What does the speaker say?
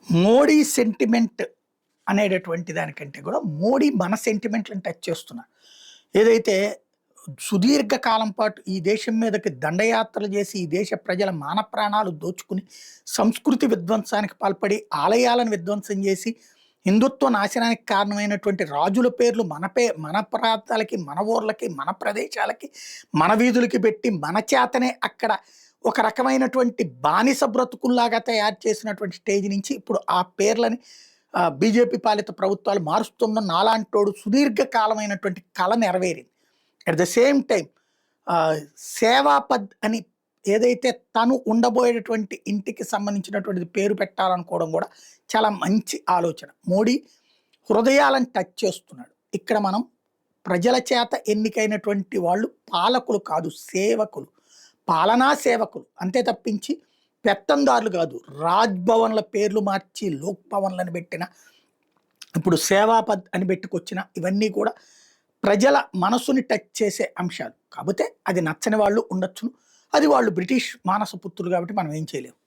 Modi sentiment అనేటటువంటి దానికంటే కూడా మోడీ మన సెంటిమెంట్‌లని టచ్ చేస్తున్నారు. ఏదైతే సుదీర్ఘ కాలం పాటు ఈ దేశం మీదకి దండయాత్రలు చేసి, ఈ దేశ ప్రజల మాన ప్రాణాలు దోచుకుని, సంస్కృతి విధ్వంసానికి పాల్పడి, ఆలయాలను విధ్వంసం చేసి, హిందుత్వ నాశనానికి కారణమైనటువంటి రాజుల పేర్లు మన ప్రాంతాలకి, మన ఊర్లకి, మన ప్రదేశాలకి, మన వీధులకి పెట్టి, మన చేతనే అక్కడ ఒక రకమైనటువంటి బానిస బ్రతుకుల్లాగా తయారు చేసినటువంటి స్టేజ్ నుంచి ఇప్పుడు ఆ పేర్లని బీజేపీ పాలిత ప్రభుత్వాలు మారుస్తున్న నాలాంటోడు సుదీర్ఘ కాలమైనటువంటి కళ నెరవేరింది. అట్ ద సేమ్ టైం సేవాపద్ అని ఏదైతే తను ఉండబోయేటటువంటి ఇంటికి సంబంధించినటువంటిది పేరు పెట్టాలనుకోవడం కూడా చాలా మంచి ఆలోచన. మోడీ హృదయాలను టచ్ చేస్తున్నాడు. ఇక్కడ మనం ప్రజల చేత ఎన్నికైనటువంటి వాళ్ళు పాలకులు కాదు, సేవకులు, పాలనా సేవకులు అంతే తప్పించి పెత్తందారులు కాదు. రాజ్ భవన్ల పేర్లు మార్చి లోక్ భవన్లను పెట్టిన, ఇప్పుడు సేవాపద్ అని పెట్టుకొచ్చిన ఇవన్నీ కూడా ప్రజల మనసుని టచ్ చేసే అంశాలు. కాకపోతే అది నచ్చని వాళ్ళు ఉండొచ్చును. అది వాళ్ళు బ్రిటిష్ మానసపుత్రులు కాబట్టి మనం ఏం చేయలేము.